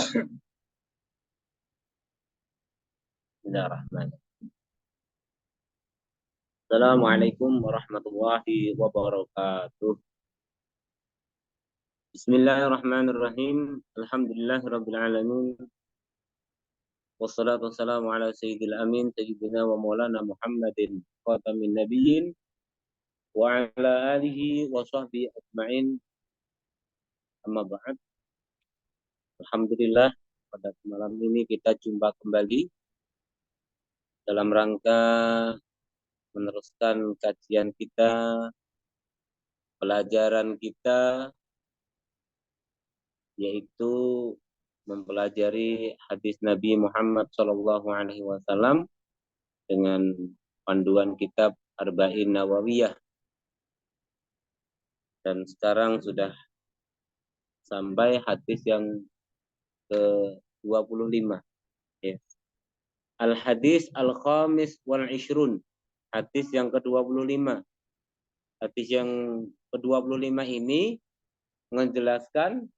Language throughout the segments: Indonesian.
Bismillahirrahmanirrahim. Assalamualaikum warahmatullahi wabarakatuh. Bismillahirrahmanirrahim. Alhamdulillahirabbil alamin. Wassalatu wassalamu ala sayyidil amin sayyidina wa maulana Muhammadin khatamin nabiyyin wa ala alihi wa sahbihi ajma'in. Amma ba'd. Alhamdulillah, pada malam ini kita jumpa kembali dalam rangka meneruskan kajian kita, pelajaran kita, yaitu mempelajari hadis Nabi Muhammad SAW dengan panduan kitab Arba'in Nawawiyah. Dan sekarang sudah sampai hadis yang ke-25. Ya. Al-hadis al-khamis wal-ishrun. Hadis yang ke-25. Hadis yang ke-25 ini menjelaskan,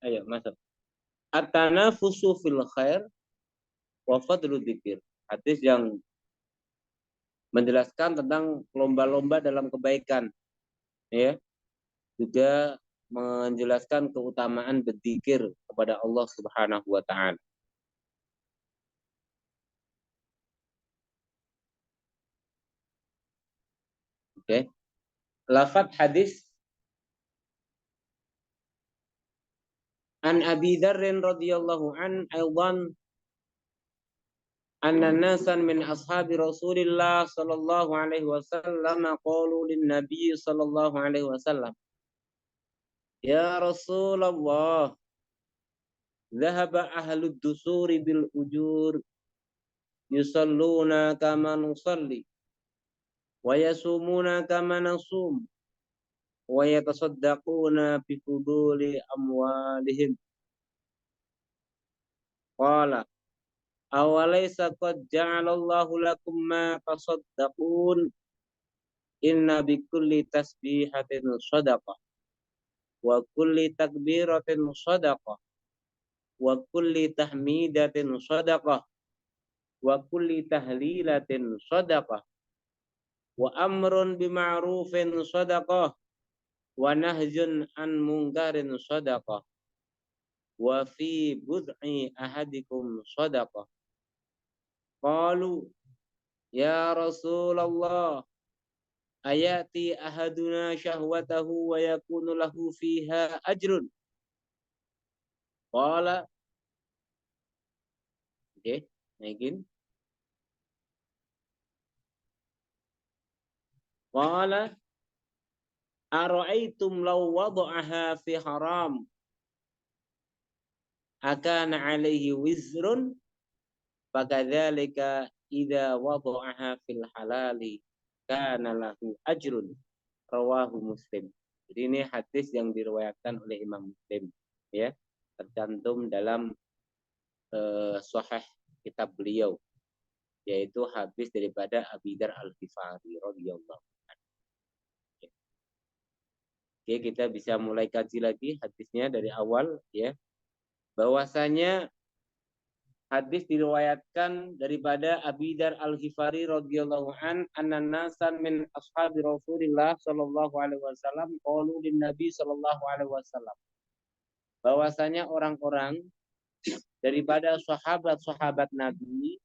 ayo masuk. At-tanafusu fil khair wa fadlu dzikir. Hadis yang menjelaskan tentang lomba-lomba dalam kebaikan. Ya. Juga menjelaskan keutamaan berzikir kepada Allah Subhanahu wa taala. Oke. Lafaz hadis an Abi Dzarr radhiyallahu an aidan anna nasan min ashabi Rasulillah sallallahu alaihi wasallam qalu lin nabiy sallallahu alaihi wasallam, ya Rasulullah, dhahaba ahlud dusuri bil ujur yusalluna kama nusalli wa yasumuna kama nasum wa yatasaddaquna bi fuduli amwalihim. Qala awalaysa qad ja'alallahu lakum ma tasaddaqun inna bi kulli tasbihatin shadaqah wa kulli takbiratin shadaqah wa kulli tahmidatin shadaqah wa kulli tahlilatin shadaqah wa amrun bima'rufin shadaqah wa nahjun an munkarin shadaqah wa fi bud'i ahadikum shadaqah. Qalu ya Rasulullah, ayati ahaduna syahwatahu wa yakunu lahu fiha ajrun. Qala, oke, naikin. Qala ara'aitum law wada'aha fi haram akana alaihi wizrun fakadzalika idza wada'aha fil halali kana lahu ajrun. Rawahu Muslim. Jadi ini hadis yang diriwayatkan oleh Imam Muslim, ya, tercantum dalam sahih kitab beliau, yaitu hadis daripada Abi Dzar Al-Ghifari radhiyallahu anhu. Oke, kita bisa mulai kaji lagi hadisnya dari awal, ya. Bahwasanya hadis diriwayatkan daripada Abi Dzar Al-Ghifari radhiyallahu an, anna nasan min ashabi Rasulillah sallallahu alaihi wasallam qalu lin Nabi sallallahu alaihi wasallam. Bahwasanya orang-orang daripada sahabat-sahabat Nabi,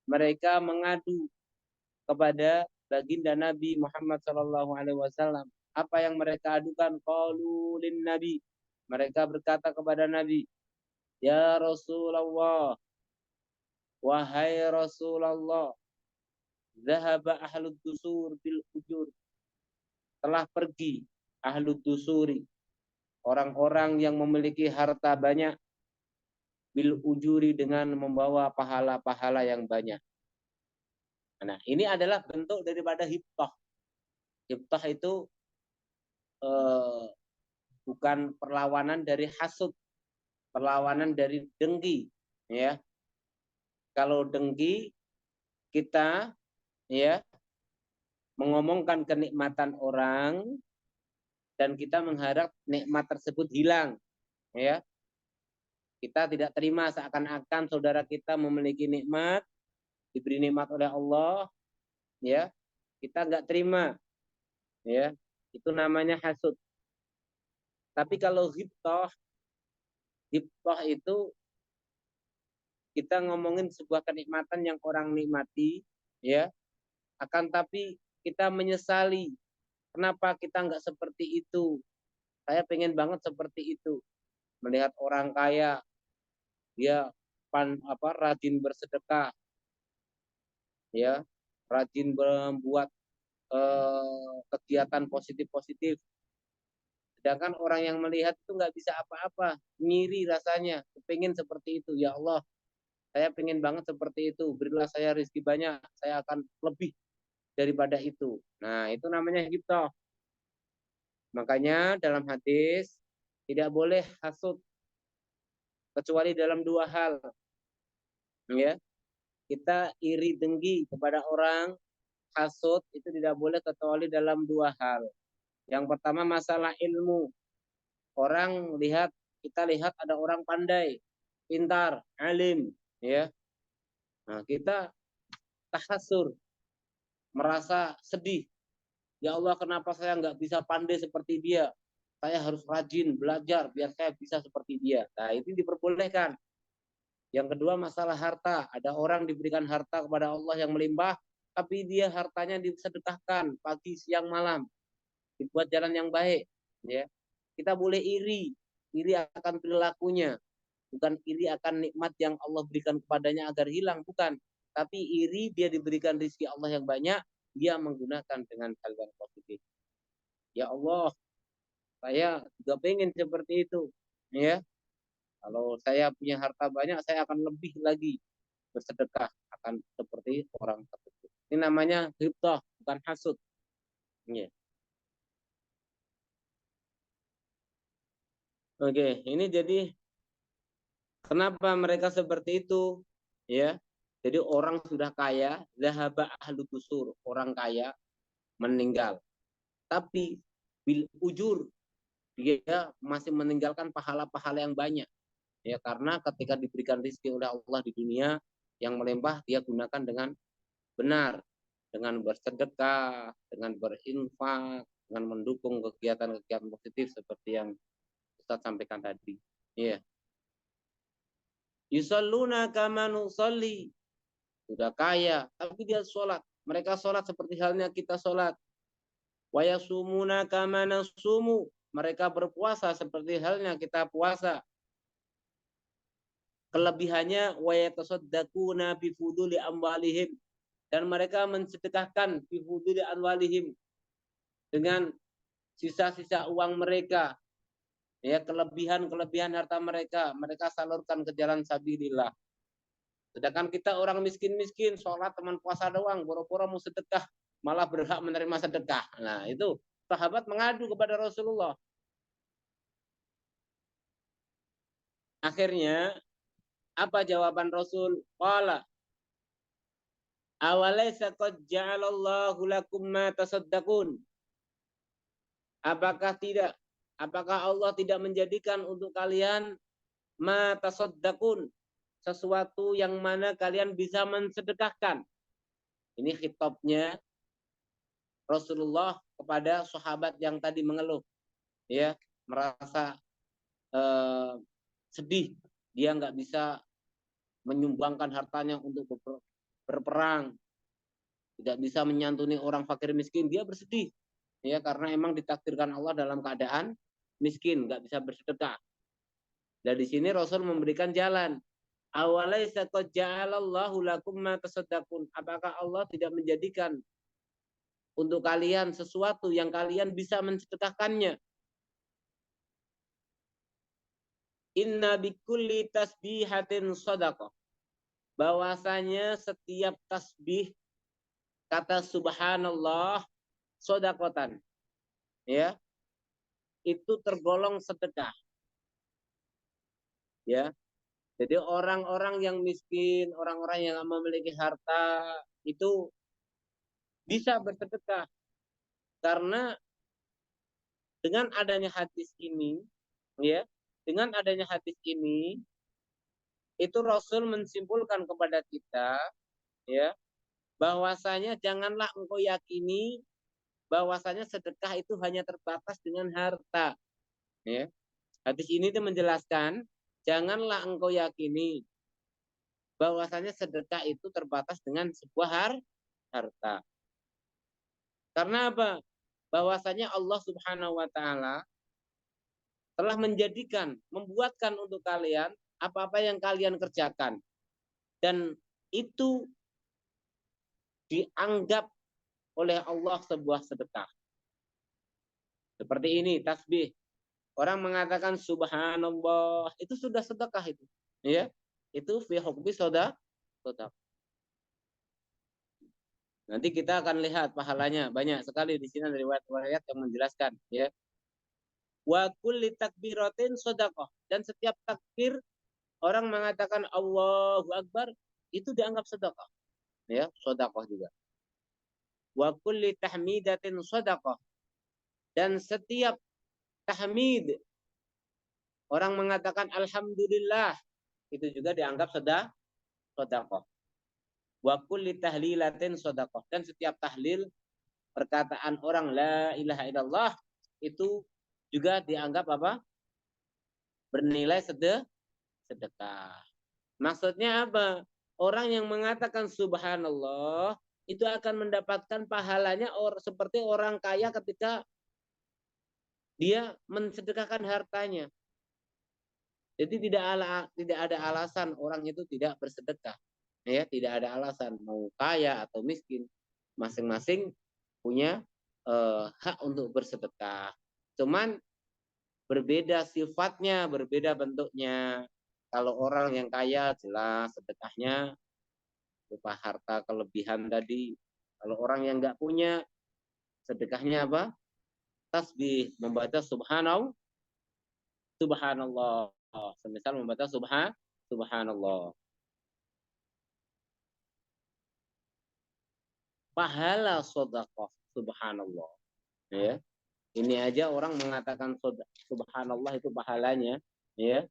mereka mengadu kepada baginda Nabi Muhammad sallallahu alaihi wasallam. Apa yang mereka adukan? Qalu lin Nabi. Mereka berkata kepada Nabi, ya Rasulullah, wahai Rasulullah, zahaba ahlud dusur bil ujur. Telah pergi ahlud dusuri, orang-orang yang memiliki harta banyak, bil ujuri, dengan membawa pahala-pahala yang banyak. Nah, ini adalah bentuk daripada hibtah. Hibtah itu bukan perlawanan dari hasud, perlawanan dari dengki, ya. Kalau dengki, kita, ya, mengomongkan kenikmatan orang dan kita mengharap nikmat tersebut hilang, ya. Kita tidak terima seakan-akan saudara kita memiliki nikmat, diberi nikmat oleh Allah, ya. Kita nggak terima, ya. Itu namanya hasud. Tapi kalau ghibthah itu kita ngomongin sebuah kenikmatan yang orang nikmati, ya. Akan tapi kita menyesali kenapa kita nggak seperti itu. Saya pengen banget seperti itu. Melihat orang kaya, dia rajin bersedekah, ya, rajin membuat kegiatan positif-positif. Sedangkan orang yang melihat itu nggak bisa apa-apa, ngiri rasanya, pengen seperti itu. Ya Allah, saya pengen banget seperti itu. Berilah saya rezeki banyak, saya akan lebih daripada itu. Nah, itu namanya ghibthah. Makanya dalam hadis tidak boleh hasud kecuali dalam dua hal. Ya, kita iri dengki kepada orang, hasud itu tidak boleh kecuali dalam dua hal. Yang pertama masalah ilmu. Orang kita lihat ada orang pandai, pintar, alim, ya. Nah, kita tahasur, merasa sedih. Ya Allah, kenapa saya nggak bisa pandai seperti dia? Saya harus rajin belajar biar saya bisa seperti dia. Nah, itu diperbolehkan. Yang kedua masalah harta. Ada orang diberikan harta kepada Allah yang melimpah, tapi dia hartanya disedekahkan pagi, siang, malam, dibuat jalan yang baik. Ya, kita boleh iri akan perilakunya, bukan iri akan nikmat yang Allah berikan kepadanya agar hilang, bukan. Tapi iri dia diberikan rezeki Allah yang banyak, dia menggunakan dengan hal yang positif. Ya Allah, saya juga pengen seperti itu. Ya, kalau saya punya harta banyak, saya akan lebih lagi bersedekah, akan seperti orang tersebut. Ini namanya ghibthah, bukan hasud. Ya. Oke, ini jadi kenapa mereka seperti itu? Ya, jadi orang sudah kaya, zahaba ahlu dusur, orang kaya meninggal. Tapi bil ujur, dia masih meninggalkan pahala-pahala yang banyak. Ya, karena ketika diberikan rezeki oleh Allah di dunia yang melimpah, dia gunakan dengan benar, dengan bersedekah, dengan berinfak, dengan mendukung kegiatan-kegiatan positif seperti yang Ustaz sampaikan tadi. Iya. Yusalluna kama nusalli. Sudah kaya, tapi dia sholat. Mereka sholat seperti halnya kita sholat. Wa yasumuna kama nasumu. Mereka berpuasa seperti halnya kita puasa. Kelebihannya wa yatasaddaquna bi fuduli amwalihim. Dan mereka mensedekahkan bi fuduli amwalihim dengan sisa-sisa uang mereka. Ya, kelebihan harta mereka salurkan ke jalan sabilillah. Sedangkan kita orang miskin-miskin, sholat teman puasa doang, boro-boro mau sedekah, malah berhak menerima sedekah. Nah, itu sahabat mengadu kepada Rasulullah. Akhirnya, apa jawaban Rasul? Qala, awalaysa qad ja'alallahu lakum ma tasaddaqun. Apakah tidak? Apakah Allah tidak menjadikan untuk kalian ma tasaddaqun, sesuatu yang mana kalian bisa mensedekahkan? Ini khitabnya Rasulullah kepada sahabat yang tadi mengeluh, ya, merasa sedih, dia nggak bisa menyumbangkan hartanya untuk berperang, tidak bisa menyantuni orang fakir miskin, dia bersedih, ya, karena emang ditakdirkan Allah dalam keadaan miskin, nggak bisa bersedekah. Dan di sini Rasul memberikan jalan. Awalaysa qad ja'alallahu lakum ma tasaddaqun. Apakah Allah tidak menjadikan untuk kalian sesuatu yang kalian bisa mensedekahkannya? Inna bikulli tasbihatin shadaqah. Bahwasanya setiap tasbih kata subhanallah shadaqatan, ya, itu tergolong sedekah. Ya. Jadi orang-orang yang miskin, orang-orang yang memiliki harta itu bisa bersedekah karena dengan adanya hadis ini, ya, dengan adanya hadis ini itu Rasul mensimpulkan kepada kita, ya, bahwasanya janganlah engkau yakini bahwasanya sedekah itu hanya terbatas dengan harta. Ya. Hadis ini itu menjelaskan, janganlah engkau yakini bahwasanya sedekah itu terbatas dengan sebuah harta. Karena apa? Bahwasanya Allah Subhanahu wa taala telah membuatkan untuk kalian apa-apa yang kalian kerjakan. Dan itu dianggap oleh Allah sebuah sedekah. Seperti ini, tasbih. Orang mengatakan subhanallah, itu sudah sedekah itu. Ya. Itu fi hukmi sedekah. Nanti kita akan lihat pahalanya banyak sekali di sini dari riwayat-riwayat yang menjelaskan, ya. Wa kulli takbiratin sedekah, dan setiap takbir orang mengatakan Allahu Akbar itu dianggap sedekah, ya, sedekah juga. Wa kulli tahmidatin sedekah, dan setiap tahmid orang mengatakan alhamdulillah itu juga dianggap sedekah. Wa kulli tahlilatin sedekah, dan setiap tahlil perkataan orang la ilaha illallah itu juga dianggap apa? Bernilai sedekah. Maksudnya apa? Orang yang mengatakan subhanallah itu akan mendapatkan pahalanya seperti orang kaya ketika dia mensedekahkan hartanya. Jadi tidak ada alasan orang itu tidak bersedekah. Ya, tidak ada alasan mau kaya atau miskin. Masing-masing punya hak untuk bersedekah. Cuman berbeda sifatnya, berbeda bentuknya. Kalau orang yang kaya jelas sedekahnya berupa harta kelebihan tadi. Kalau orang yang nggak punya, sedekahnya apa? Tasbih, membaca subhanallah. Semisal membaca subhanallah. Pahala sedekah subhanallah. Ya. Ini aja orang mengatakan subhanallah itu pahalanya, ya.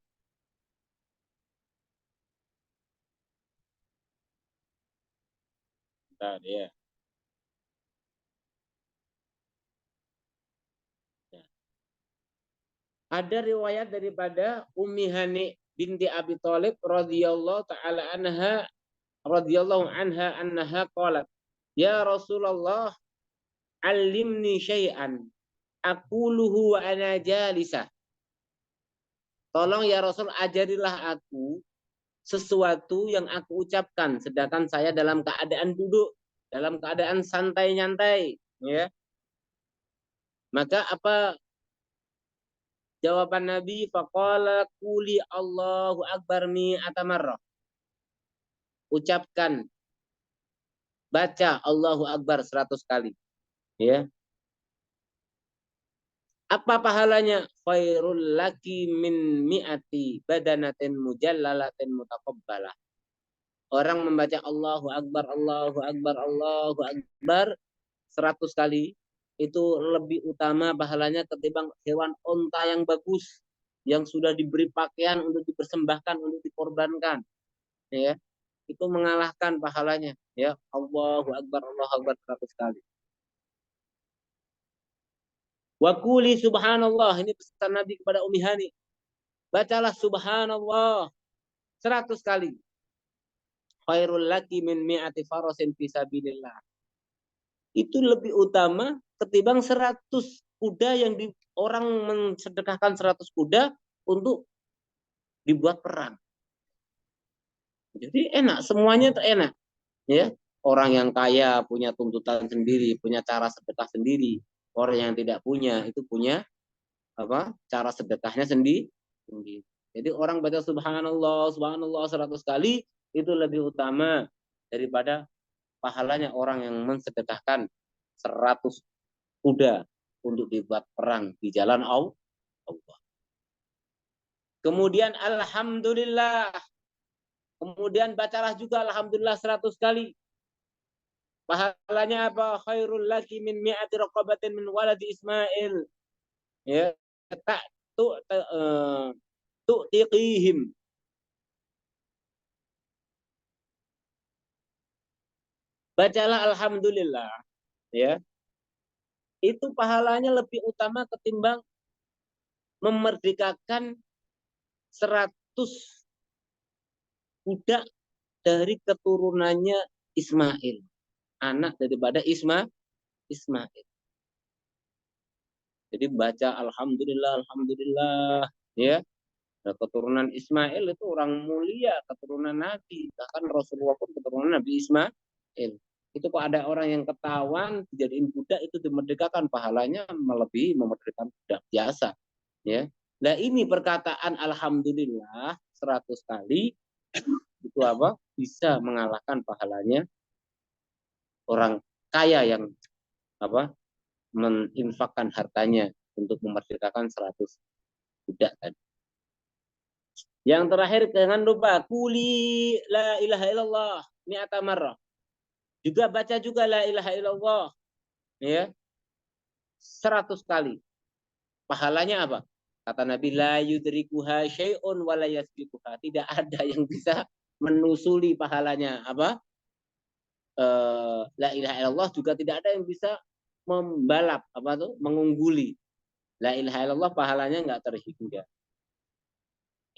Bentar, ya. Ada riwayat daripada Ummi Hani binti Abi Thalib radhiyallahu taala anha qalat, ya Rasulullah, allimni syai'an aquluhu wa ana jalisah. Tolong ya Rasul, ajarilah aku sesuatu yang aku ucapkan sedangkan saya dalam keadaan duduk, dalam keadaan santai nyantai, ya. Maka apa jawaban Nabi? Faqala quli Allahu akbar mi'ata marrah. Ucapkan, baca Allahu akbar 100 kali, ya. Apa pahalanya? Khairul laki min mi'ati badanatin mujallalatin mutaqabbalah. Orang membaca Allahu akbar, Allahu akbar, Allahu akbar 100 kali itu lebih utama pahalanya ketimbang hewan onta yang bagus yang sudah diberi pakaian untuk dipersembahkan, untuk dikorbankan, ya. Itu mengalahkan pahalanya, ya. Allahu akbar 100 kali. Wa quli subhanallah, ini pesan Nabi kepada Ummi Hani. Bacalah subhanallah 100 kali. Khairul laki min mi'ati farasin fi sabilillah. Itu lebih utama ketimbang 100 kuda yang orang mensedekahkan 100 kuda untuk dibuat perang. Jadi enak, semuanya enak, ya. Orang yang kaya punya tuntutan sendiri, punya cara sedekah sendiri. Orang yang tidak punya itu punya apa? Cara sedekahnya sendiri. Jadi orang baca subhanallah 100 kali itu lebih utama daripada pahalanya orang yang mensedekahkan 100 kuda untuk dibuat perang di jalan Allah. Kemudian alhamdulillah. Kemudian bacalah juga alhamdulillah 100 kali. Pahalanya apa? Khairul laki min mi'ati raqabatin min waladi Ismail. Ya, tak tu'tiqihim. bacalah alhamdulillah, ya. Itu pahalanya lebih utama ketimbang memerdekakan 100 budak dari keturunannya Ismail, anak daripada Ismail. Jadi baca alhamdulillah, alhamdulillah, ya. Nah, keturunan Ismail itu orang mulia, keturunan Nabi. Bahkan Rasulullah pun keturunan Nabi Ismail. Itu kok ada orang yang ketahuan dijadiin budak itu dimerdekakan, pahalanya melebihi memerdekakan budak biasa, ya. Nah, ini perkataan alhamdulillah 100 kali itu apa? Bisa mengalahkan pahalanya orang kaya yang apa? Menginfakkan hartanya untuk memerdekakan 100 budak tadi. Yang terakhir jangan lupa kuli la ilaha illallah mi'ata marrah. Juga baca juga la ilaha illallah, ya, 100 kali. Pahalanya apa? Kata Nabi, la yudrikuha syai'un wa la yasbiquha. Tidak ada yang bisa menusuli pahalanya apa? La ilaha illallah, juga tidak ada yang bisa membalap apa tuh? Mengungguli. La ilaha illallah pahalanya enggak terhingga.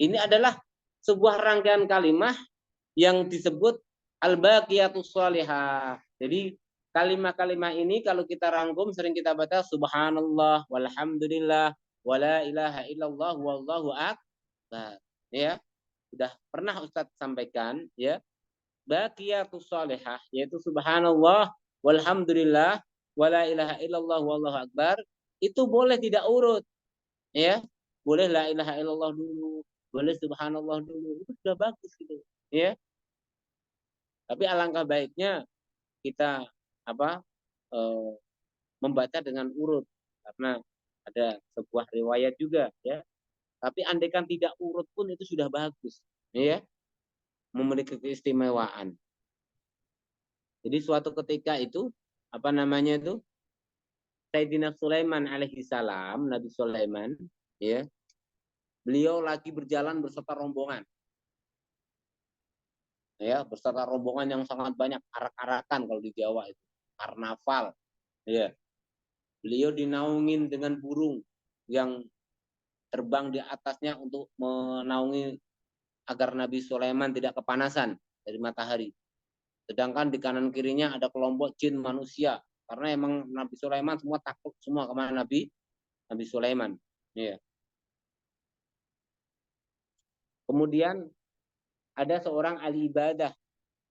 Ini adalah sebuah rangkaian kalimat yang disebut al-baqiyatus shalihah. Jadi kalimat-kalimat ini kalau kita rangkum sering kita baca subhanallah walhamdulillah wala ilaha illallah wallahu akbar. Ya, sudah pernah Ustaz sampaikan, ya. Baqiyatus shalihah yaitu subhanallah walhamdulillah wala ilaha illallah wallahu akbar, itu boleh tidak urut, ya. Boleh la ilaha illallah dulu, boleh subhanallah dulu, itu sudah bagus gitu, ya. Tapi alangkah baiknya kita apa eh, membaca dengan urut karena ada sebuah riwayat juga, ya. Tapi andaikan tidak urut pun itu sudah bagus, ya, memiliki keistimewaan. Jadi suatu ketika itu apa namanya itu Sayyidina Sulaiman alaihi salam, Nabi Sulaiman, ya, beliau lagi berjalan beserta rombongan, ya, beserta rombongan yang sangat banyak, arak-arakan kalau di Jawa itu karnaval, ya. Beliau dinaungin dengan burung yang terbang di atasnya untuk menaungi agar Nabi Sulaiman tidak kepanasan dari matahari. Sedangkan di kanan kirinya ada kelompok jin manusia, karena emang Nabi Sulaiman semua takut semua kemana Nabi Sulaiman. Ya. Kemudian ada seorang ahli ibadah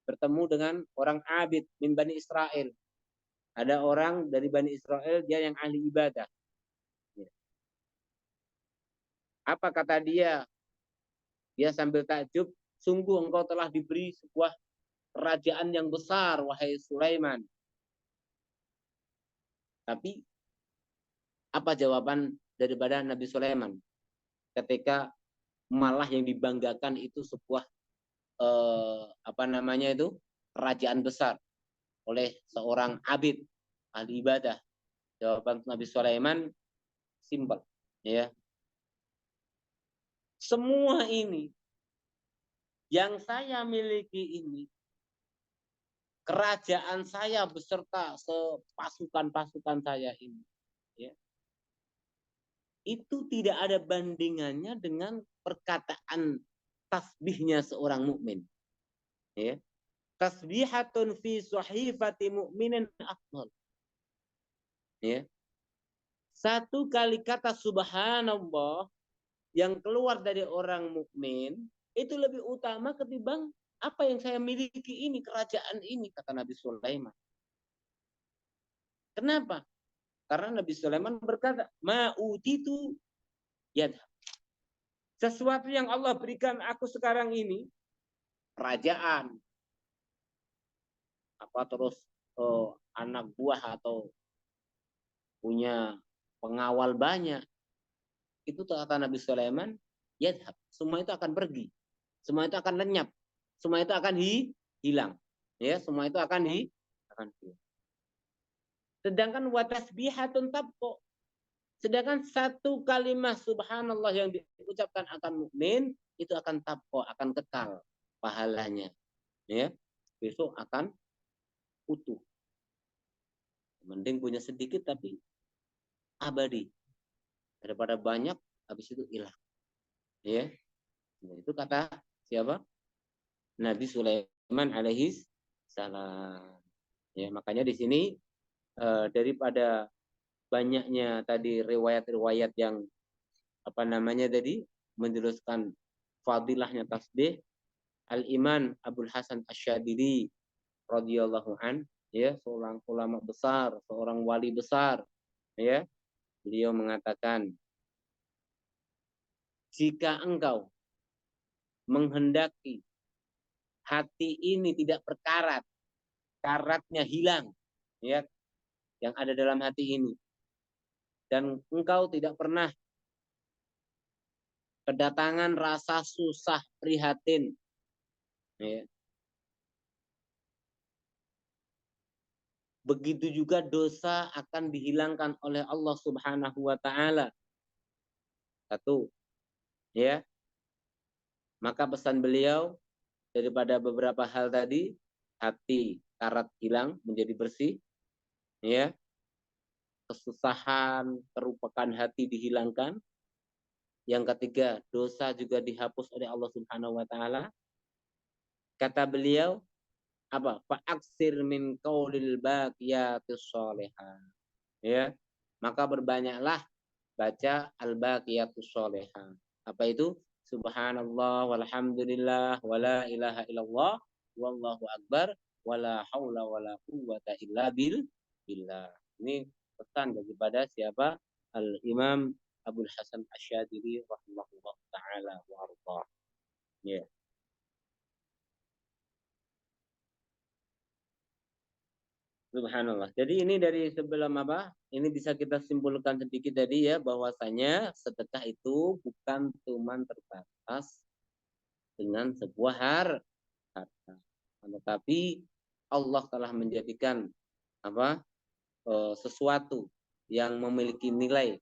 bertemu dengan orang abid min Bani Israel. Ada orang dari Bani Israel dia yang ahli ibadah. Ya. Apa kata dia? Dia sambil takjub, sungguh engkau telah diberi sebuah kerajaan yang besar, wahai Sulaiman. Tapi apa jawaban daripada Nabi Sulaiman ketika malah yang dibanggakan itu sebuah apa namanya itu kerajaan besar oleh seorang abid ahli ibadah? Jawaban Nabi Sulaiman simpel, ya. Semua ini yang saya miliki ini, kerajaan saya beserta sepasukan-pasukan saya ini, ya, itu tidak ada bandingannya dengan perkataan tasbihnya seorang mukmin, ya. Tasbihatun fi sahifati mu'minin afdal, ya. Satu kali kata subhanallah yang keluar dari orang mukmin itu lebih utama ketimbang apa yang saya miliki ini, kerajaan ini, kata Nabi Sulaiman. Kenapa? Karena Nabi Sulaiman berkata, ma'utitu yadhab. Sesuatu yang Allah berikan aku sekarang ini, kerajaan, apa terus anak buah atau punya pengawal banyak, itu kata Nabi Sulaiman, yadhab, semua itu akan pergi, semua itu akan lenyap, semua itu akan hilang, ya, semua itu akan hilang. Sedangkan watasbihatun tabqa, sedangkan satu kalimat subhanallah yang diucapkan akan mukmin itu akan tabqa, akan kekal pahalanya, ya, besok akan utuh. Mending punya sedikit tapi abadi daripada banyak habis itu hilang. Ya, itu kata siapa? Nabi Sulaiman alaihi salam. Ya, makanya di sini daripada banyaknya tadi riwayat-riwayat yang apa namanya tadi menjelaskan fadilahnya tasbih, Al-Iman Abdul Hasan Asyadili radhiyallahu an, ya, seorang ulama besar, seorang wali besar, ya. Beliau mengatakan, jika engkau menghendaki hati ini tidak berkarat, karatnya hilang, ya, yang ada dalam hati ini, dan engkau tidak pernah kedatangan rasa susah prihatin, ya. Begitu juga dosa akan dihilangkan oleh Allah Subhanahu wa taala. Satu, ya. Maka pesan beliau daripada beberapa hal tadi, hati karat hilang menjadi bersih, ya. Kesusahan, kerupakan hati dihilangkan. Yang ketiga, dosa juga dihapus oleh Allah Subhanahu wa taala. Kata beliau, apa? Fa'aksir min qaulil baqiyatus sholihah. Ya. Maka berbanyaklah baca al-baqiyatus sholihah. Apa itu? Subhanallah walhamdulillah wala ilaha illallah wallahu akbar wala haula wala quwwata illa billah. Ini pesan daripada siapa? Al-Imam Abdul Hasan Asyadili rahimahullah taala wa arda. Ya. Subhanallah. Jadi ini dari sebelum apa? Ini bisa kita simpulkan sedikit tadi ya, bahwasanya sedekah itu bukan cuma terbatas dengan sebuah harta, tetapi Allah telah menjadikan apa sesuatu yang memiliki nilai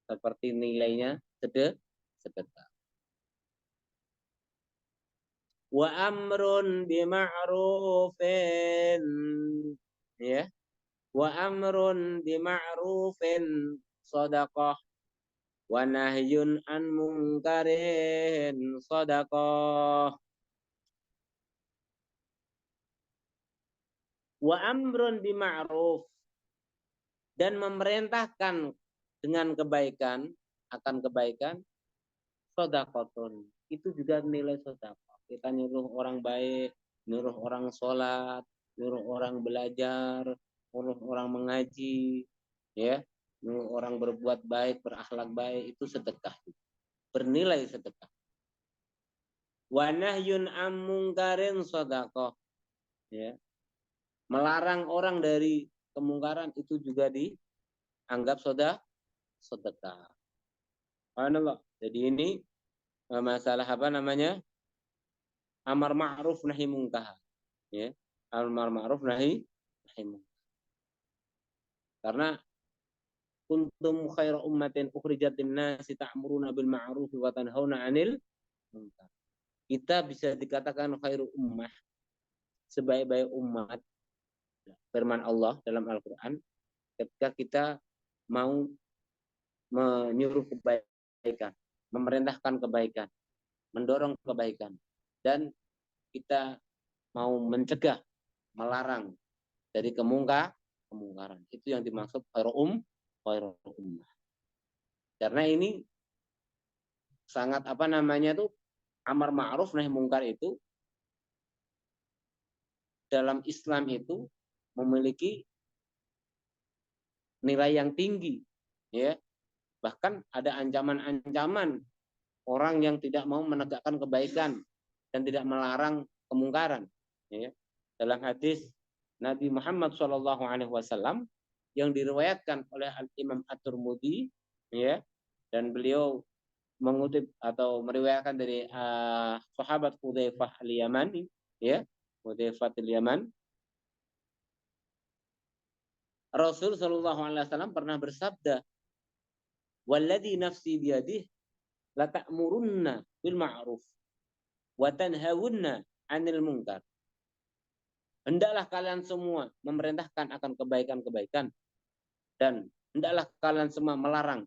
seperti nilainya sedekah. Wa amrun bima'rufin, ya. Wa amrun bima'rufin shadaqah wa nahyun an munkarin shadaqah. Wa amrun bima'ruf, dan memerintahkan dengan kebaikan, akan kebaikan, shadaqatun, itu juga nilai sedekah. Kita nyuruh orang baik, nyuruh orang sholat, nyuruh orang belajar, nyuruh orang mengaji, ya, nyuruh orang berbuat baik, berakhlak baik, itu sedekah, bernilai sedekah. Wa nahyun am mungkarin shadaqah, ya, melarang orang dari kemungkaran itu juga dianggap sedekah. Subhanallah. Jadi ini masalah apa namanya? Amar ma'ruf nahi munkar, ya. Amar ma'ruf nahi munkar. Karena kuntum khairu ummatin ukhrijat lin-nasi ta'muruna bil ma'ruf wa tanhauna 'anil munkar. Kita bisa dikatakan khairu ummah, sebaik-baik umat, firman Allah dalam Al-Qur'an, ketika kita mau menyuruh kebaikan, memerintahkan kebaikan, mendorong kebaikan, dan kita mau mencegah, melarang dari kemungkaran. Itu yang dimaksud khairu ummah. Karena ini sangat apa namanya tuh, amar ma'ruf nahi mungkar itu dalam Islam itu memiliki nilai yang tinggi, ya. Bahkan ada ancaman-ancaman orang yang tidak mau menegakkan kebaikan dan tidak melarang kemungkaran, ya. Dalam hadis Nabi Muhammad SAW yang diriwayatkan oleh Al-Imam At-Tirmidzi, ya, dan beliau mengutip atau meriwayatkan dari sahabat Hudzaifah Al-Yamani, ya, Hudzaifah Al-Yaman, Rasul sallallahu alaihi wasallam pernah bersabda, "Walladzi nafsi biyadihi la ta'murunna bil ma'ruf wa tanhawunna 'anil munkar hendaklah kalian semua memerintahkan akan kebaikan-kebaikan dan hendaklah kalian semua melarang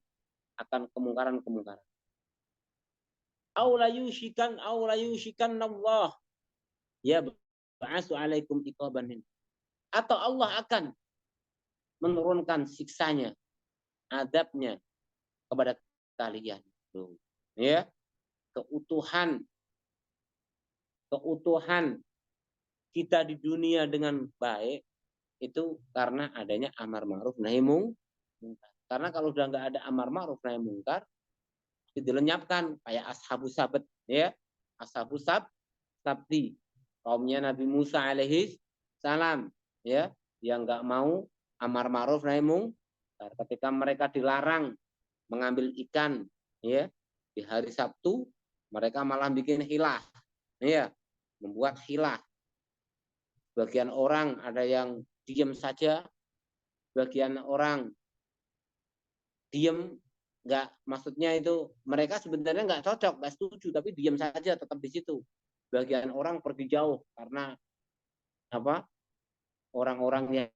akan kemungkaran-kemungkaran. Aw la yushikan Allah ya ba'asu alaikum iqaban min. Atau Allah akan menurunkan siksanya, adabnya kepada kalian. Tuh. Ya, keutuhan kita di dunia dengan baik itu karena adanya amar ma'ruf nahi mungkar. Karena kalau udah nggak ada amar ma'ruf nahi mungkar, itu dilenyapkan kayak ashabus sabt, ya. Ashabus sabti, kaumnya Nabi Musa alaihi salam, ya, yang nggak mau amar ma'ruf nahi mungkar. Ketika mereka dilarang mengambil ikan, ya, di hari Sabtu, mereka malah bikin hilah, ya, membuat hilah. Bagian orang ada yang diam saja, bagian orang diam, nggak, maksudnya itu mereka sebenarnya nggak cocok, nggak setuju, tapi diam saja tetap di situ. Bagian orang pergi jauh karena apa? Orang-orang yang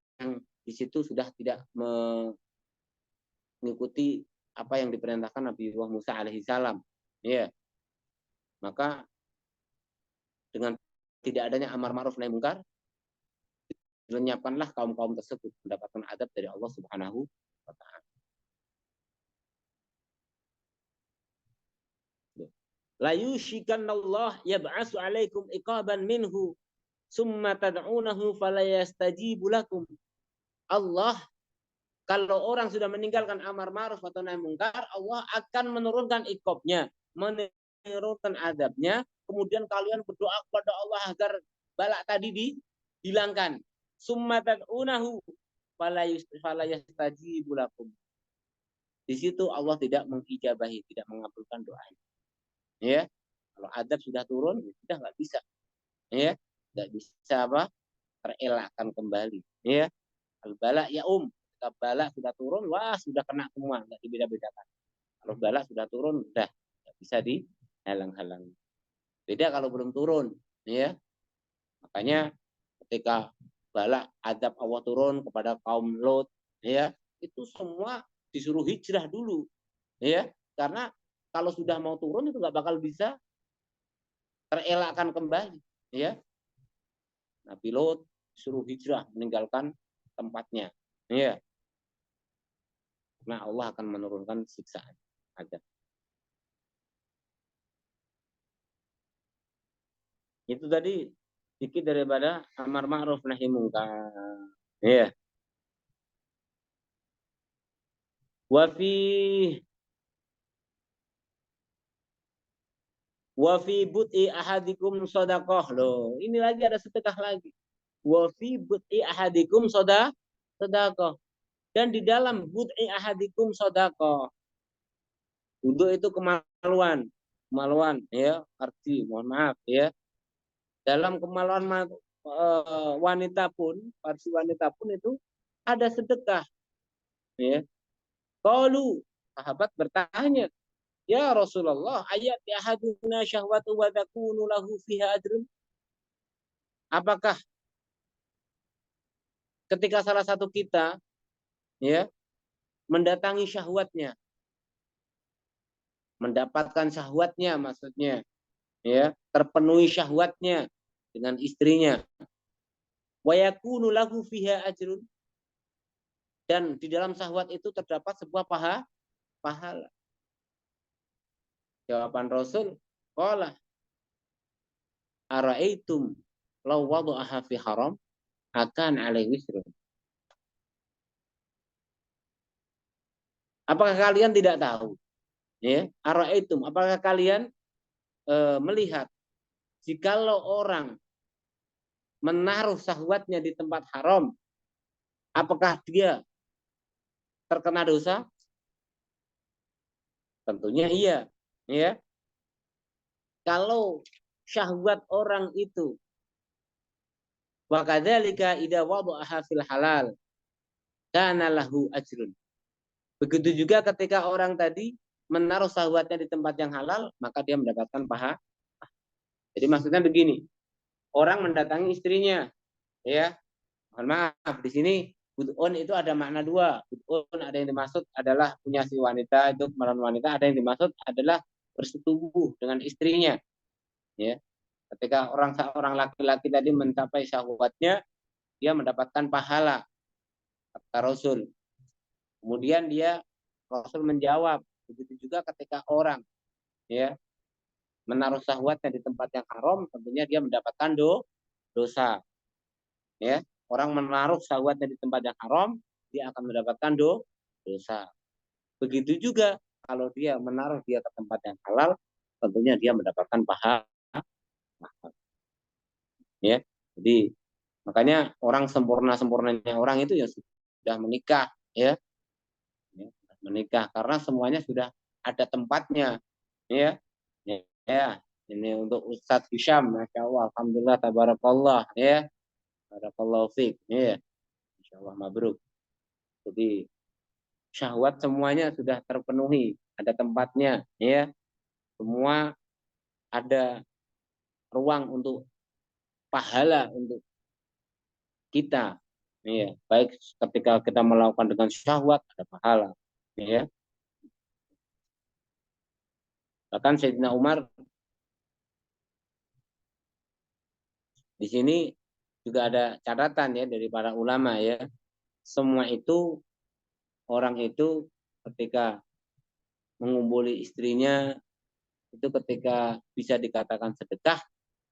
di situ sudah tidak mengikuti apa yang diperintahkan Nabi Musa alaihi salam. Ya. Maka dengan tidak adanya amar ma'ruf nahi mungkar, lenyapkanlah kaum-kaum tersebut mendapatkan adab dari Allah Subhanahu wa taala. La yushikanallah yab'asu alaikum iqaban minhu summa tad'unahu fala yastajibu lakum. Allah, kalau orang sudah meninggalkan amar ma'ruf atau nahi mungkar, Allah akan menurunkan iqabnya, menurunkan adabnya, kemudian kalian berdoa kepada Allah agar balak tadi dihilangkan. Summa tad'unahu fala yastajibu lakum. Di situ Allah tidak mengijabahi, tidak mengabulkan doanya. Ya, kalau adab sudah turun, sudah nggak bisa, ya, nggak bisa apa terelakkan kembali, ya. Kalau balak ya kalau balak sudah turun, wah sudah kena semua, nggak dibeda-bedakan. Kalau balak sudah turun, sudah nggak bisa dihalang-halangi. Beda kalau belum turun, ya. Makanya ketika balak adab Allah turun kepada kaum Lot, ya, itu semua disuruh hijrah dulu, ya, karena kalau sudah mau turun itu nggak bakal bisa terelakkan kembali, ya. Nabi Lot suruh hijrah meninggalkan tempatnya, ya. Nah, Allah akan menurunkan siksaan adab. Itu tadi sedikit daripada amar ma'ruf nahi mungkar, ya. Wa fi but'i ahadikum sadaqah. Loh, ini lagi ada sedekah lagi. Wa fi but'i ahadikum sadaqah. Dan di dalam but'i ahadikum sadaqah. Wudu itu kemaluan, ya, arti, mohon maaf, ya. Dalam kemaluan wanita pun, versi wanita pun itu ada sedekah, ya. Qalu, sahabat bertanya, ya Rasulullah, ayat ahaduna syahwatu wa takunu lahu fiha ajrun. Apakah ketika salah satu kita, ya, mendatangi syahwatnya, mendapatkan syahwatnya, maksudnya, ya, terpenuhi syahwatnya dengan istrinya, wa yakunu lahu fiha ajrun, dan di dalam syahwat itu terdapat sebuah pahala. Jawaban Rasul, qala ara'aitum law wada'aha fi haram akan alaihi wisrun. Apakah kalian tidak tahu? Ya, ara'aitum, apakah kalian melihat jikalau orang menaruh syahwatnya di tempat haram, apakah dia terkena dosa? Tentunya iya, ya. Kalau syahwat orang itu wa kadzalika idza wada'aha fil halal kana lahu ajrun. Begitu juga ketika orang tadi menaruh syahwatnya di tempat yang halal, maka dia mendapatkan pahala. Jadi maksudnya begini, orang mendatangi istrinya, Ya, mohon maaf di sini bud'un itu ada makna dua. Bud'un ada yang dimaksud adalah punya si wanita, itu kemarin wanita, ada yang dimaksud adalah bersetubuh dengan istrinya. Ya, ketika seorang laki-laki tadi mencapai syahwatnya, dia mendapatkan pahala, kata Rasul. Kemudian Rasul menjawab, begitu juga ketika orang ya menaruh syahwatnya di tempat yang haram, tentunya dia mendapatkan dosa. Ya, orang menaruh syahwatnya di tempat yang haram, dia akan mendapatkan dosa. Begitu juga kalau dia menaruh dia ke tempat yang halal, tentunya dia mendapatkan pahala. Ya, jadi makanya orang sempurnanya orang itu yang sudah menikah, ya, menikah karena semuanya sudah ada tempatnya, ya. Ya, ini untuk Ustadz Hisham, masya Allah, alhamdulillah, tabarakallah, ya, barakallahu fiik, ya, masya Allah, mabruk. Jadi syahwat semuanya sudah terpenuhi, ada tempatnya, ya, semua ada ruang untuk pahala untuk kita, ya, baik ketika kita melakukan dengan syahwat ada pahala, ya. Bahkan Sayyidina Umar di sini juga ada catatan ya dari para ulama ya. Semua itu orang itu ketika mengumpuli istrinya itu ketika bisa dikatakan sedekah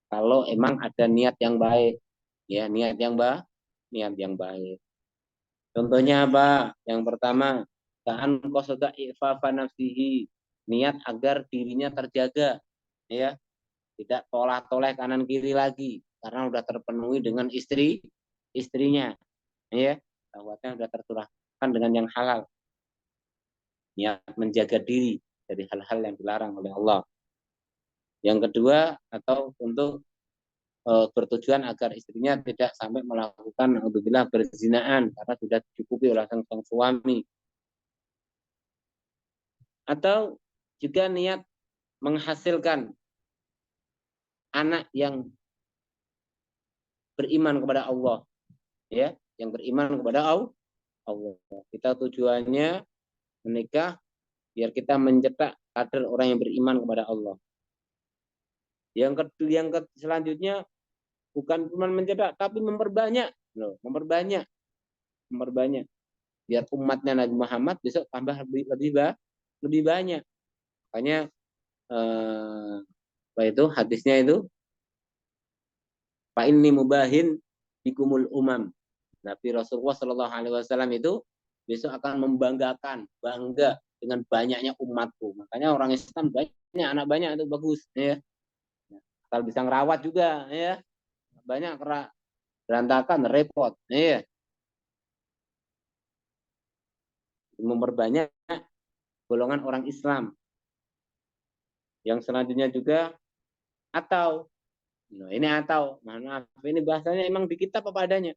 kalau emang ada niat yang baik ya, niat yang baik. Contohnya apa? Yang pertama, ta'an qasada ifafa nafsihi, niat agar dirinya terjaga ya, tidak toleh-toleh kanan kiri lagi karena sudah terpenuhi dengan istrinya ya, syahwatnya sudah tercurahkan dengan yang halal, niat menjaga diri dari hal-hal yang dilarang oleh Allah. Yang kedua, atau untuk bertujuan agar istrinya tidak sampai melakukan alhamdulillah berzinaan karena sudah dicukupi oleh sang suami. Atau juga niat menghasilkan anak yang beriman kepada Allah, ya, yang beriman kepada Allah. Kita tujuannya menikah biar kita mencetak kader orang yang beriman kepada Allah. Selanjutnya bukan cuma mencetak tapi memperbanyak, memperbanyak biar umatnya Nabi Muhammad besok tambah lebih banyak. Makanya itu hadisnya itu fa inni mubahin bikumul umam. Nabi Rasulullah Shallallahu Alaihi Wasallam itu besok akan bangga dengan banyaknya umatku. Makanya orang Islam banyak, anak banyak itu bagus, ya. Kalau bisa ngerawat juga, ya. Banyak berantakan, repot, ya. Memperbanyak golongan orang Islam. Yang selanjutnya juga atau, maaf, ini bahasanya emang di kitab apa adanya.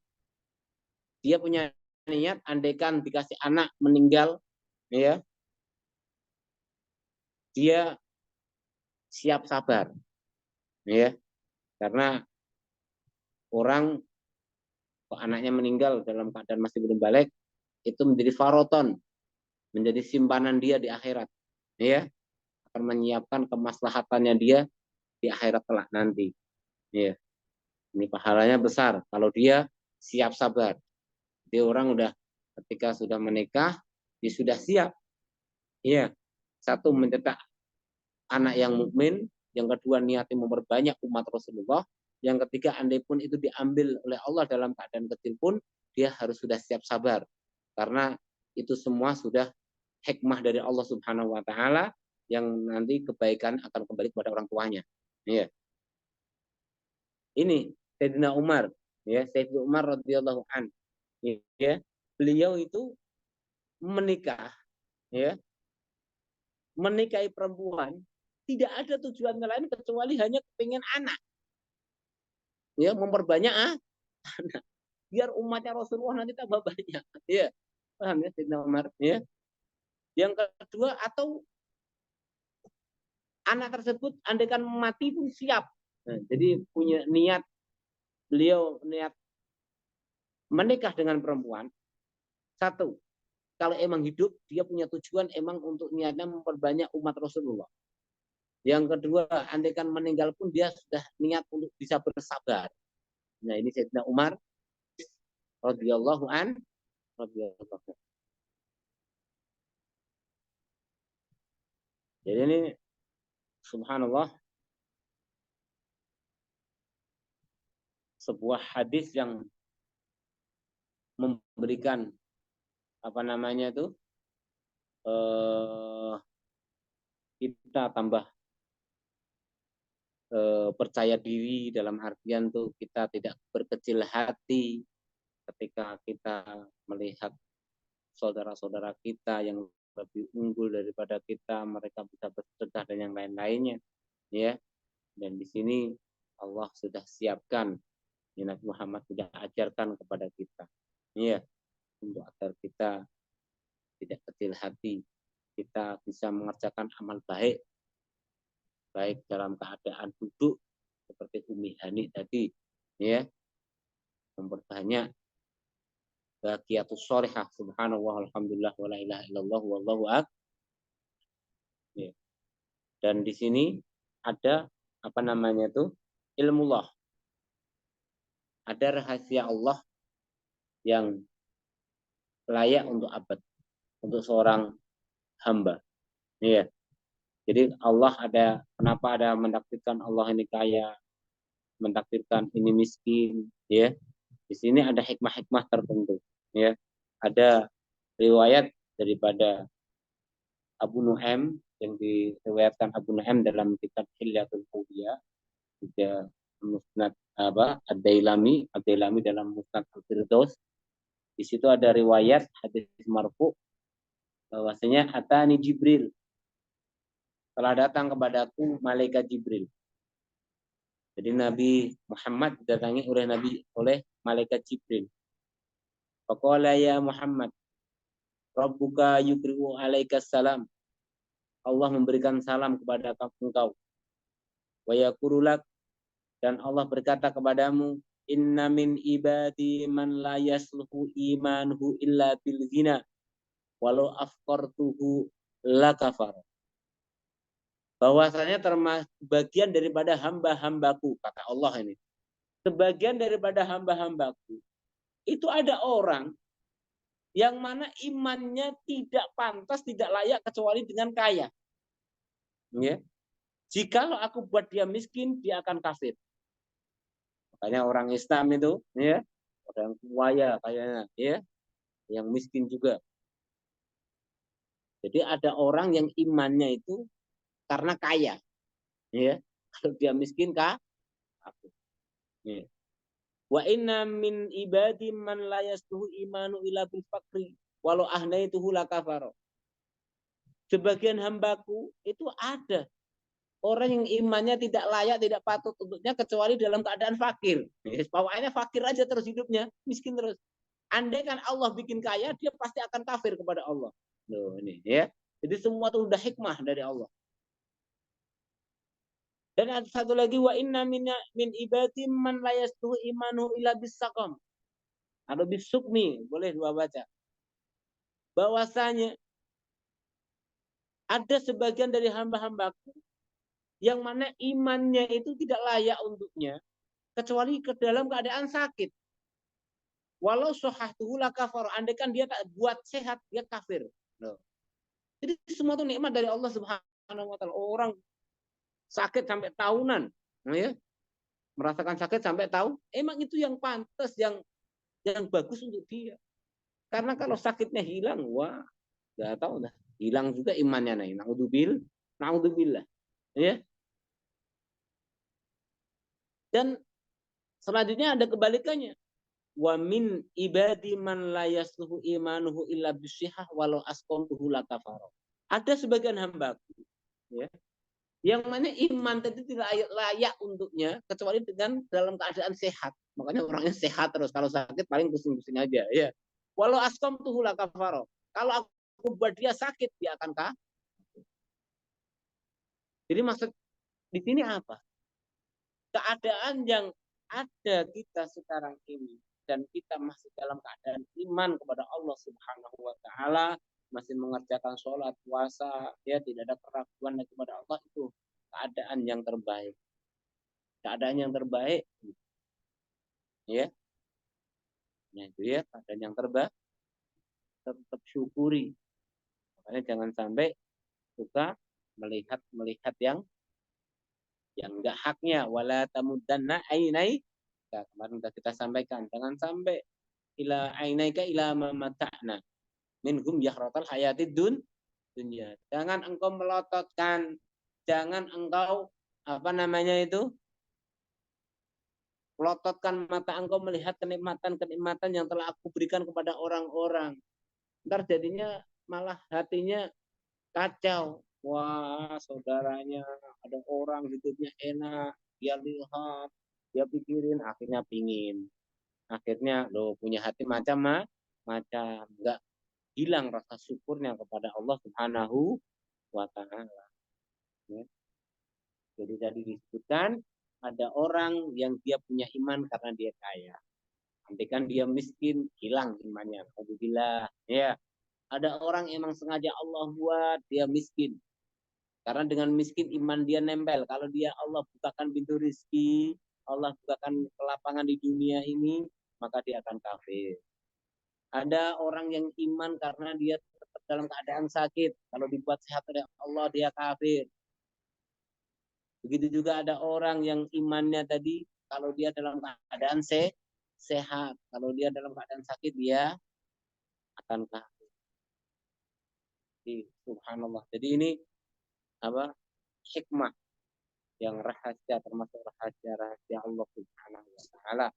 Dia punya niat, andaikan dikasih anak meninggal, ya, dia siap sabar, ya, karena orang anaknya meninggal dalam keadaan masih belum balik itu menjadi faroton, menjadi simpanan dia di akhirat, ya, akan menyiapkan kemaslahatannya dia di akhirat kelak nanti, ya. Ini pahalanya besar kalau dia siap sabar. Dia orang udah ketika sudah menikah dia sudah siap, ya, satu mencetak anak yang mukmin, yang kedua niatnya memperbanyak umat Rasulullah, yang ketiga andai pun itu diambil oleh Allah dalam keadaan kecil pun dia harus sudah siap sabar karena itu semua sudah hikmah dari Allah Subhanahu wa taala yang nanti kebaikan akan kembali kepada orang tuanya. Ya. Ini Sayyidina Umar, ya, Sayyidina Umar radhiyallahu an. Ya. Beliau itu menikah, ya. Menikahi perempuan tidak ada tujuan lain kecuali hanya kepingin anak. Ya, memperbanyak anak. Biar umatnya Rasulullah nanti tambah banyak. Ya. Paham ya Sayyidina Umar, ya. Yang kedua atau anak tersebut andaikan mati pun siap. Nah, jadi punya niat, beliau niat menikah dengan perempuan, satu, kalau emang hidup dia punya tujuan emang untuk niatnya memperbanyak umat Rasulullah. Yang kedua, andaikan meninggal pun dia sudah niat untuk bisa bersabar. Nah, ini Sayyidina Umar radhiyallahu an radhiyallahu. Jadi ini subhanallah sebuah hadis yang memberikan apa namanya itu kita tambah percaya diri dalam artian tuh kita tidak berkecil hati ketika kita melihat saudara-saudara kita yang lebih unggul daripada kita, mereka bisa bersedekah dan yang lain-lainnya, ya. Dan di sini Allah sudah siapkan, Nabi Muhammad sudah ajarkan kepada kita, ya, untuk agar kita tidak kecil hati, kita bisa mengerjakan amal baik, baik dalam keadaan duduk seperti Umi Hani tadi, ya, memperbanyak baqiyatus sholihah, subhanallah, alhamdulillah, wala ilaha illallah, wallahu akbar. Ya. Dan di sini ada apa namanya itu ilmullah, ada rahasia Allah yang layak untuk abad, untuk seorang hamba. Ya. Jadi Allah ada, kenapa ada mentakdirkan Allah ini kaya, mentakdirkan ini miskin, ya. Di sini ada hikmah-hikmah tertentu, ya. Ada riwayat daripada Abu Nu'aim yang diriwayatkan Abu Nu'aim dalam kitab Hilyatul Awliya, juga Musnad Ad-Dailami dalam Musnad Al-Firdaus. Di situ ada riwayat hadis marfu bahwasanya atani Jibril, telah datang kepadaku malaikat Jibril. Jadi Nabi Muhammad didatangi oleh malaikat Jibril. Faqala ya Muhammad, Rabbuka yukri'u alaikas salam. Allah memberikan salam kepada engkau. Wa yaqululak, dan Allah berkata kepadamu, inna min ibadi man la yasluhu imanuhu illa bil ghina walau afqartuhu lakafar. Bahwasanya termasuk bagian daripada hamba-hambaku, kata Allah ini. Sebagian daripada hamba-hambaku itu ada orang yang mana imannya tidak pantas, tidak layak kecuali dengan kaya. Ya. Jikalau aku buat dia miskin, dia akan kafir. Makanya orang Islam itu, ya, orang kaya kayaknya, ya, yang miskin juga. Jadi ada orang yang imannya itu karena kaya, ya. Kalau dia miskin kafir. Ya. Wa inna min ibadi man la yastuhu imanu ila bil faqri walau ahnaituhu lakafaro. Sebagian hambaku itu ada orang yang imannya tidak layak, tidak patut untuknya kecuali dalam keadaan fakir. Pokoknya fakir aja terus hidupnya, miskin terus. Andai kan Allah bikin kaya, dia pasti akan kafir kepada Allah. Loh, ini ya. Jadi semua itu udah hikmah dari Allah. Dan ada satu lagi, wa inna min ibadi man la yastuhu imanu illa bisaqam. Atau bisukmi, boleh dua baca. Bahwasanya ada sebagian dari hamba-hambaku yang mana imannya itu tidak layak untuknya kecuali ke dalam keadaan sakit. Walau sohatuhu la kafar, andaikan dia tak buat sehat, dia kafir. Loh. Jadi semua itu nikmat dari Allah Subhanahu wa taala. Orang sakit sampai tahunan, ya, merasakan sakit sampai tahun, emang itu yang pantas, yang bagus untuk dia. Karena kalau sakitnya hilang, wah, nggak tahu dah, hilang juga imannya nih. Naudzubillah, ya. Dan selanjutnya ada kebalikannya. Wa min ibadi man la yasluhu imanuhu illa bisyihah walau asqamtuhu la kafara. Ada sebagian hambaku, ya, yang mana iman tadi tidak layak untuknya kecuali dengan dalam keadaan sehat. Makanya orangnya sehat terus, kalau sakit paling pusing-pusing aja, ya. Walau asqamtuhu la kafara. Kalau aku buat dia sakit, dia akan kafir. Jadi maksud di sini apa? Keadaan yang ada kita sekarang ini dan kita masih dalam keadaan iman kepada Allah Subhanahu wa taala, masih mengerjakan sholat, puasa, ya tidak ada keraguan lagi kepada Allah, itu keadaan yang terbaik. Keadaan yang terbaik, ya. Nah, itu ya keadaan yang terbaik. Tetap syukuri. Makanya jangan sampai suka melihat yang enggak haknya. Wala tamuddanna ainai. Nah, kemarin sudah kita sampaikan, jangan sampai ila ainaika ila mamata'na minhum yahratal hayatid dunya. Jangan engkau melototkan, jangan engkau melototkan mata engkau melihat kenikmatan-kenikmatan yang telah aku berikan kepada orang-orang. Ntar jadinya malah hatinya kacau. Wah, saudaranya ada orang hidupnya enak, dia lihat, dia pikirin, akhirnya pingin. Akhirnya lo punya hati macam nggak hilang rasa syukurnya kepada Allah Subhanahu wa taala. Ya. Jadi tadi disebutkan ada orang yang dia punya iman karena dia kaya. Nanti kan dia miskin, hilang imannya. Alhamdulillah. Ya. Ada orang emang sengaja Allah buat dia miskin. Karena dengan miskin iman dia nempel. Kalau dia Allah bukakan pintu rezeki, Allah bukakan kelapangan di dunia ini, maka dia akan kafir. Ada orang yang iman karena dia tetap dalam keadaan sakit. Kalau dibuat sehat oleh Allah, dia kafir. Begitu juga ada orang yang imannya tadi, kalau dia dalam keadaan sehat. Kalau dia dalam keadaan sakit, dia akan kafir. Subhanallah. Jadi ini hikmah yang rahasia, termasuk rahasia Allah Subhanahu wa taala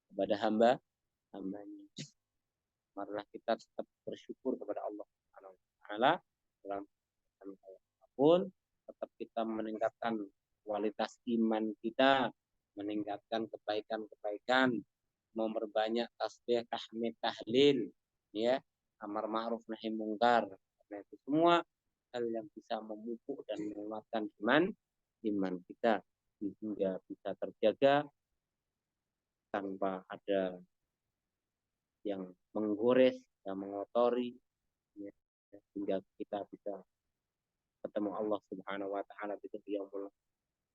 kepada hambanya. Marilah kita tetap bersyukur kepada Allah Subhanahu wa taala dalam apapun, tetap kita meningkatkan kualitas iman kita, meningkatkan kebaikan-kebaikan, memperbanyak tasbih, tahmid, tahlil, ya, amar ma'ruf nahi mungkar. Karena itu semua hal yang bisa memupuk dan menguatkan iman kita sehingga bisa terjaga tanpa ada yang menggores dan mengotori, ya, sehingga kita bisa ketemu Allah Subhanahu wa taala di yaumul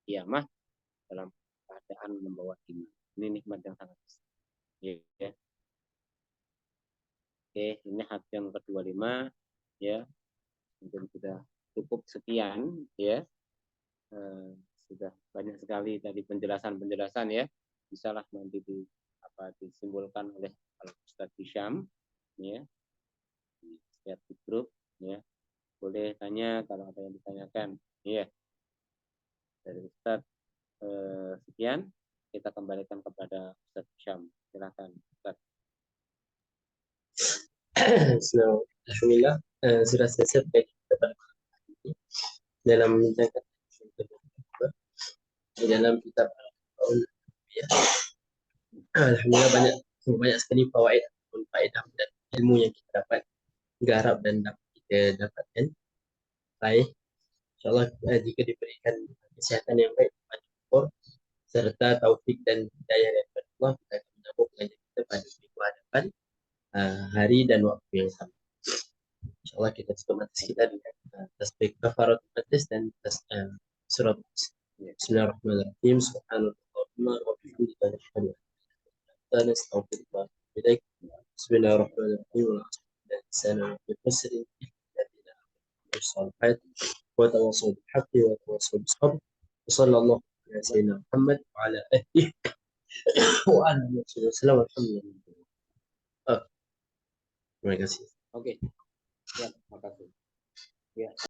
kiamah dalam keadaan membawa iman. Ini nikmat yang sangat besar. Ya. Oke, ini hadis yang ke-25, ya. Mungkin sudah cukup sekian, ya. Sudah banyak sekali tadi penjelasan ya. Bisalah nanti disimpulkan oleh Ustaz Hisham, ya. Di setiap grup, ya. Boleh tanya kalau ada yang ditanyakan, ya. Dari Ustaz sekian, kita kembalikan kepada Ustaz Hisham. Silakan Ustaz. Alhamdulillah, sudah selesai dalam dalam kitab ya. Alhamdulillah banyak sekali fawaid dan ilmu yang kita dapat garap dan dapat kita dapatkan. Baik, insyaallah jika diberikan kesehatan yang baik serta taufik dan hidayah dari Allah, kita akan menyambung pengajian kita pada minggu hadapan, hari dan waktu yang sama. InsyaAllah kita tutup majelis kita dengan tasbih kafaratul majlis dan surat Bismillahirrahmanirrahim. Subhanallahumma wa bihamdika asyhadu an la ilaha illa anta astaghfiruka wa atubu ilaik. Bismillahirrahmanirrahim. Wa tawassaw bil haqqi wa tawassaw bis sabr. وصلى الله على سيدنا محمد وعلى آله وآله وسلم. Alhamdulillah. Terima kasih. Oke. Ya, terima kasih. Ya.